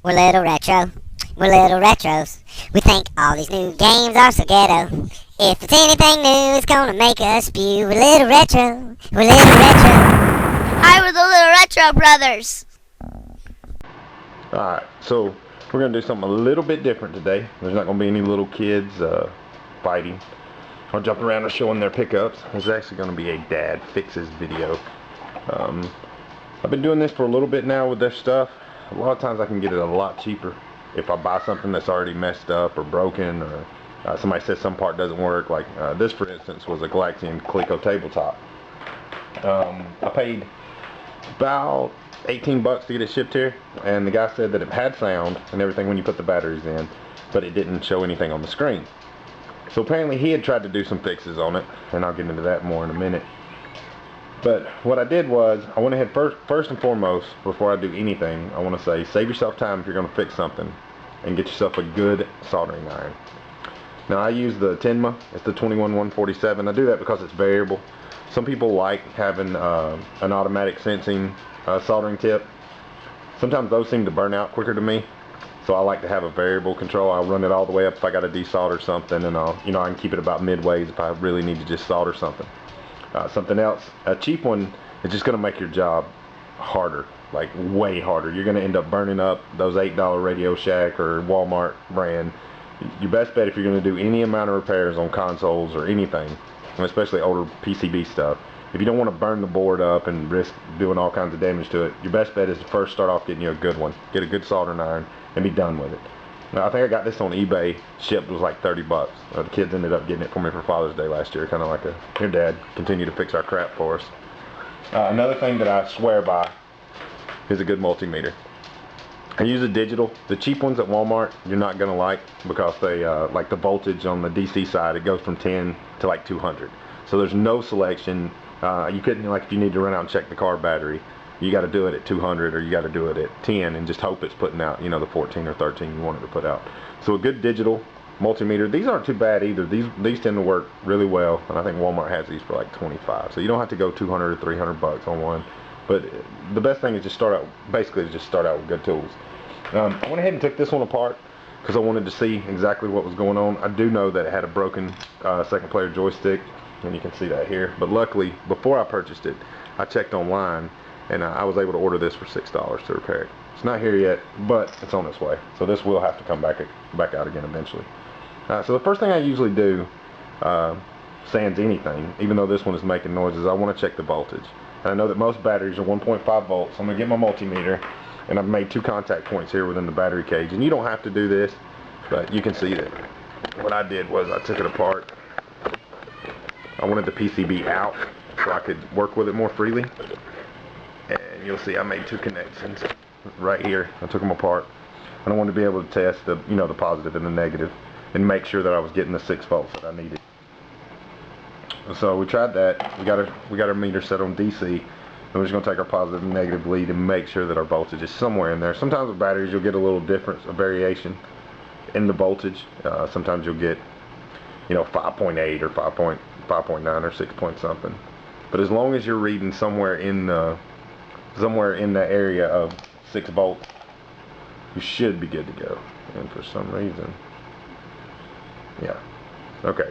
We're little retro. We're little retros. We think all these new games are so ghetto. If it's anything new, it's gonna make us spew. We're little retro. We're little retro. Hi, we're the Little Retro Brothers. Alright, so we're going to do something a little bit different today. There's not going to be any little kids fighting or jumping around or showing their pickups. This is actually going to be a dad fixes video. I've been doing this for a little bit now with this stuff. A lot of times I can get it a lot cheaper if I buy something that's already messed up or broken, or somebody says some part doesn't work. Like this, for instance, was a Galaxian coleco tabletop. I paid about 18 bucks to get it shipped here, and the guy said that it had sound and everything when you put the batteries in, but it didn't show anything on the screen. So apparently he had tried to do some fixes on it, and I'll get into that more in a minute. But what I did was, I went ahead first and foremost, before I do anything, I want to say, save yourself time if you're going to fix something, and get yourself a good soldering iron. Now I use the Tenma, it's the 21147. I do that because it's variable. Some people like having an automatic sensing soldering tip. Sometimes those seem to burn out quicker to me, so I like to have a variable control. I'll run it all the way up if I got to desolder something, and I can keep it about midways if I really need to just solder something. Something else, a cheap one is just going to make your job harder, like way harder. You're going to end up burning up those $8 Radio Shack or Walmart brand. Your best bet if you're going to do any amount of repairs on consoles or anything, especially older PCB stuff, if you don't want to burn the board up and risk doing all kinds of damage to it, your best bet is to first start off getting you a good one. Get a good soldering iron and be done with it. Now, I think I got this on eBay. Shipped was like 30 bucks. The kids ended up getting it for me for Father's Day last year. Kind of like here, Dad, continue to fix our crap for us. Another thing that I swear by is a good multimeter. I use a digital. The cheap ones at Walmart you're not going to like, because they like the voltage on the DC side, it goes from 10 to like 200. So there's no selection. You couldn't, like, if you need to run out and check the car battery, you got to do it at 200 or you got to do it at 10 and just hope it's putting out, the 14 or 13 you want it to put out. So a good digital multimeter. These aren't too bad either. These tend to work really well, and I think Walmart has these for like 25. So you don't have to go 200 or 300 bucks on one. But the best thing is just start out with good tools. I went ahead and took this one apart because I wanted to see exactly what was going on. I do know that it had a broken second player joystick, and you can see that here. But luckily, before I purchased it, I checked online, and I was able to order this for $6 to repair it. It's not here yet, but it's on its way. So this will have to come back out again eventually. So the first thing I usually do, sans anything, even though this one is making noises, I want to check the voltage. And I know that most batteries are 1.5 volts. So I'm going to get my multimeter, and I've made 2 contact points here within the battery cage. And you don't have to do this, but you can see that what I did was I took it apart. I wanted the PCB out so I could work with it more freely. And you'll see I made 2 connections right here. I took them apart, and I wanted to be able to test the the positive and the negative, and make sure that I was getting the 6 volts that I needed. So we tried that. We got our meter set on DC, and we're just going to take our positive and negative lead and make sure that our voltage is somewhere in there. Sometimes with batteries you'll get a little difference, a variation in the voltage. Sometimes you'll get 5.8 or 5.9 or 6 point something. But as long as you're reading somewhere in the area of 6 volts, you should be good to go. And for some reason, yeah, okay,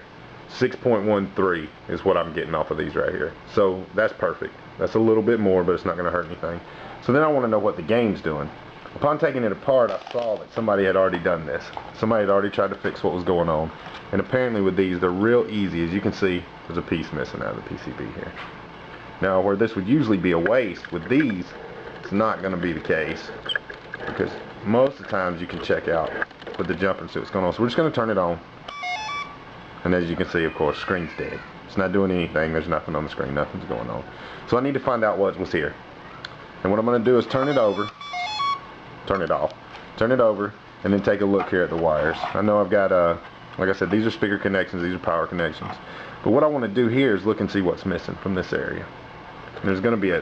6.13 is what I'm getting off of these right here. So that's perfect. That's a little bit more, but it's not going to hurt anything. So then I want to know what the game's doing. Upon taking it apart, I saw that somebody had already done this. Somebody had already tried to fix what was going on. And apparently with these, they're real easy. As you can see, there's a piece missing out of the PCB here. Now, where this would usually be a waste, with these, it's not going to be the case, because most of the times you can check out with the jumper and see what's going on. So we're just going to turn it on. And as you can see, of course, screen's dead. It's not doing anything. There's nothing on the screen. Nothing's going on. So I need to find out what was here. And what I'm going to do is turn it over, turn it off, turn it over, and then take a look here at the wires. I know I've got, like I said, these are speaker connections, these are power connections. But what I want to do here is look and see what's missing from this area. And there's going to be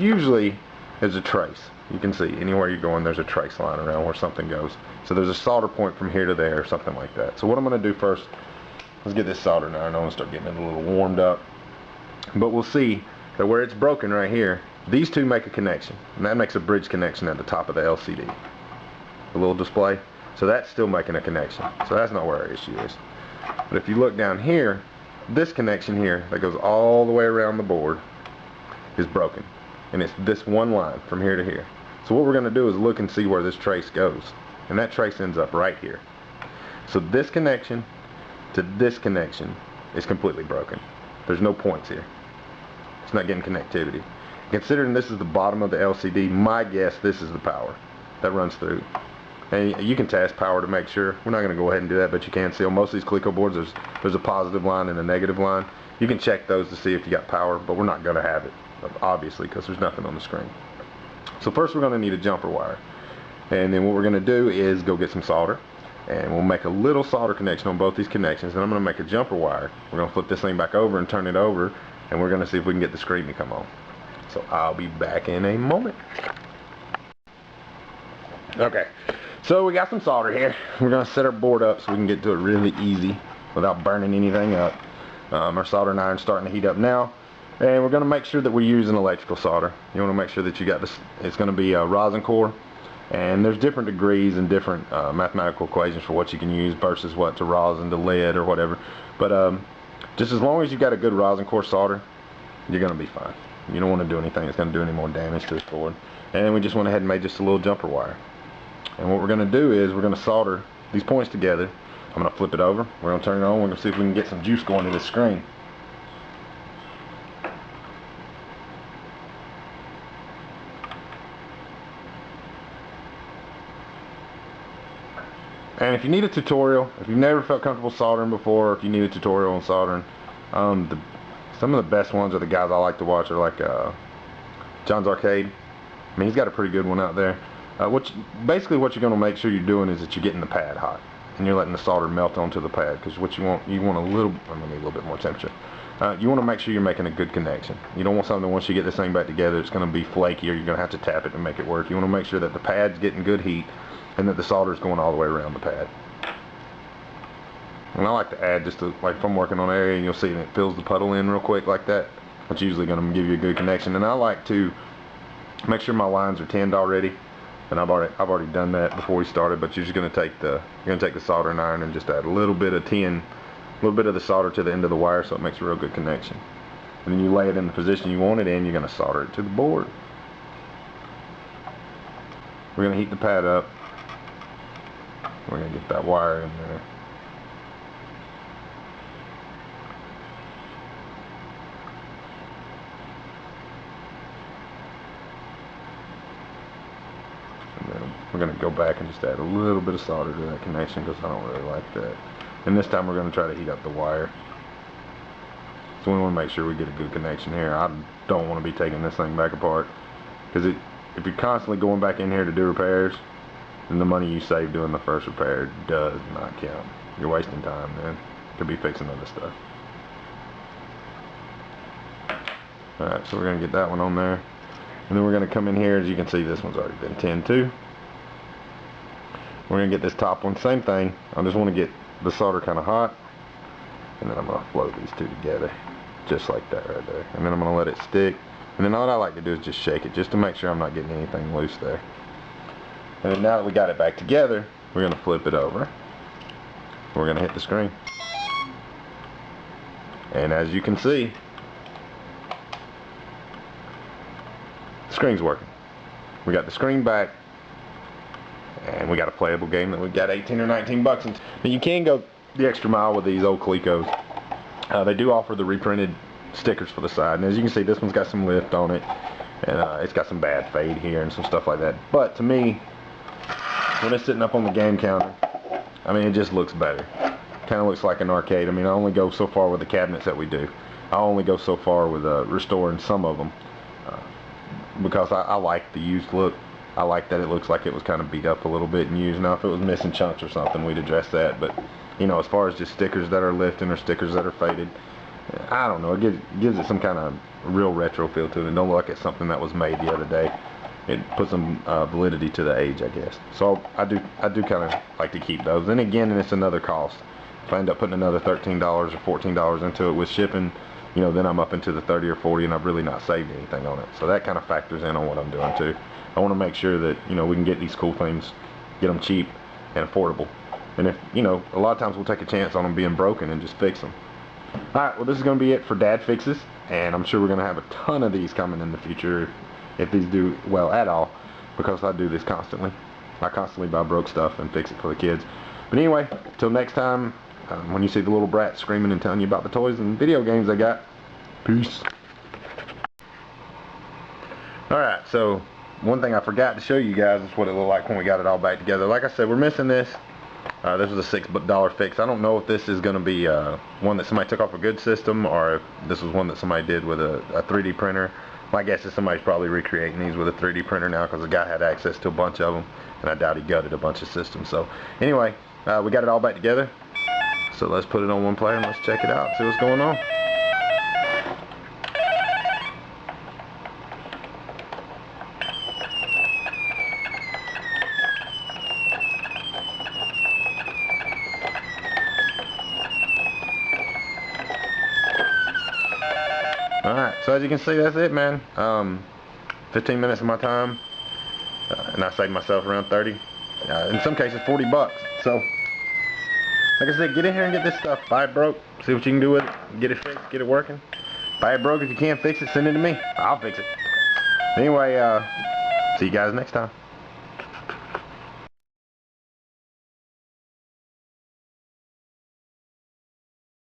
usually there's a trace. You can see anywhere you're going, there's a trace line around where something goes. So there's a solder point from here to there, or something like that. So what I'm going to do first, let's get this solder iron on and start getting it a little warmed up. But we'll see that where it's broken right here, these two make a connection, and that makes a bridge connection at the top of the LCD. the little display. So that's still making a connection. So that's not where our issue is. But if you look down here, this connection here that goes all the way around the board is broken. And it's this one line from here to here. So what we're going to do is look and see where this trace goes. And that trace ends up right here. So this connection to this connection is completely broken. There's no points here. It's not getting connectivity. Considering this is the bottom of the LCD, my guess this is the power that runs through. And you can test power to make sure. We're not going to go ahead and do that, but you can see on most of these coleco boards there's a positive line and a negative line. You can check those to see if you got power, but we're not going to have it, obviously, because there's nothing on the screen. So first we're going to need a jumper wire. And then what we're going to do is go get some solder. And we'll make a little solder connection on both these connections. And I'm going to make a jumper wire. We're going to flip this thing back over and turn it over. And we're going to see if we can get the screen to come on. So I'll be back in a moment. Okay, so we got some solder here. We're going to set our board up so we can get to it really easy without burning anything up. Our soldering iron's starting to heat up now. And we're going to make sure that we're using electrical solder. You want to make sure that you got this. It's going to be a rosin core. And there's different degrees and different mathematical equations for what you can use versus what to rosin to lead or whatever. But just as long as you got a good rosin core solder, you're going to be fine. You don't want to do anything that's going to do any more damage to this board. And then we just went ahead and made just a little jumper wire. And what we're going to do is we're going to solder these points together. I'm going to flip it over. We're going to turn it on. We're going to see if we can get some juice going to this screen. And if you need a tutorial, if you've never felt comfortable soldering before, or if you need a tutorial on soldering, some of the best ones are the guys I like to watch are like John's Arcade. I mean, he's got a pretty good one out there. Basically what you're going to make sure you're doing is that you're getting the pad hot. And you're letting the solder melt onto the pad. Because what you want a little, I'm going to need a little bit more temperature. You want to make sure you're making a good connection. You don't want something once you get this thing back together, it's going to be flaky or you're going to have to tap it to make it work. You want to make sure that the pad's getting good heat and that the solder is going all the way around the pad. And I like to add just like if I'm working on an area and you'll see it fills the puddle in real quick like that. That's usually going to give you a good connection. And I like to make sure my lines are tinned already. And I've already done that before we started. But you're just going to take the soldering iron and just add a little bit of tin, a little bit of the solder to the end of the wire so it makes a real good connection. And then you lay it in the position you want it in. You're going to solder it to the board. We're going to heat the pad up. We're going to get that wire in there. And then we're going to go back and just add a little bit of solder to that connection because I don't really like that. And this time we're going to try to heat up the wire. So we want to make sure we get a good connection here. I don't want to be taking this thing back apart because if you're constantly going back in here to do repairs, then the money you save doing the first repair does not count. You're wasting time, man. Could be fixing other stuff. Alright, so we're going to get that one on there. And then we're going to come in here. As you can see, this one's already been tinned too. We're going to get this top one. Same thing. I just want to get the solder kind of hot. And then I'm going to float these two together. Just like that right there. And then I'm going to let it stick. And then all I like to do is just shake it. Just to make sure I'm not getting anything loose there. And then now that we got it back together, we're going to flip it over. We're going to hit the screen. And as you can see, the screen's working. We got the screen back. And we got a playable game that we got 18 or 19 bucks. And you can go the extra mile with these old colecos. They do offer the reprinted stickers for the side. And as you can see, this one's got some lift on it. And it's got some bad fade here and some stuff like that. But to me, when it's sitting up on the game counter, I mean, it just looks better. Kind of looks like an arcade. I mean, I only go so far with the cabinets that we do. I only go so far with restoring some of them because I like the used look. I like that it looks like it was kind of beat up a little bit and used. Now, if it was missing chunks or something, we'd address that. But, you know, as far as just stickers that are lifting or stickers that are faded, I don't know. It gives it some kind of real retro feel to it. And don't look like it's something that was made the other day. It puts some validity to the age, I guess. So I do kind of like to keep those. And again, it's another cost. If I end up putting another $13 or $14 into it with shipping, you know, then I'm up into the 30 or 40 and I've really not saved anything on it. So that kind of factors in on what I'm doing too. I want to make sure that, you know, we can get these cool things get them cheap and affordable. And if, you know, a lot of times we'll take a chance on them being broken and just fix them. Alright, well this is going to be it for Dad Fixes, and I'm sure we're going to have a ton of these coming in the future if these do well at all, because I do this constantly. I constantly buy broke stuff and fix it for the kids. But anyway, till next time, when you see the little brats screaming and telling you about the toys and video games they got, peace. Alright, so one thing I forgot to show you guys is what it looked like when we got it all back together. Like I said, we're missing this. This was a $6 fix. I don't know if this is going to be one that somebody took off a good system, or if this was one that somebody did with a 3D printer. My guess is somebody's probably recreating these with a 3D printer now, because the guy had access to a bunch of them, and I doubt he gutted a bunch of systems. So anyway, we got it all back together. So let's put it on one player and let's check it out, see what's going on. Alright, so as you can see, that's it, man. 15 minutes of my time, and I saved myself around 30. In some cases, 40 bucks. So, like I said, get in here and get this stuff. Buy it broke, see what you can do with it. Get it fixed, get it working. Buy it broke. If you can't fix it, send it to me. I'll fix it. Anyway, see you guys next time.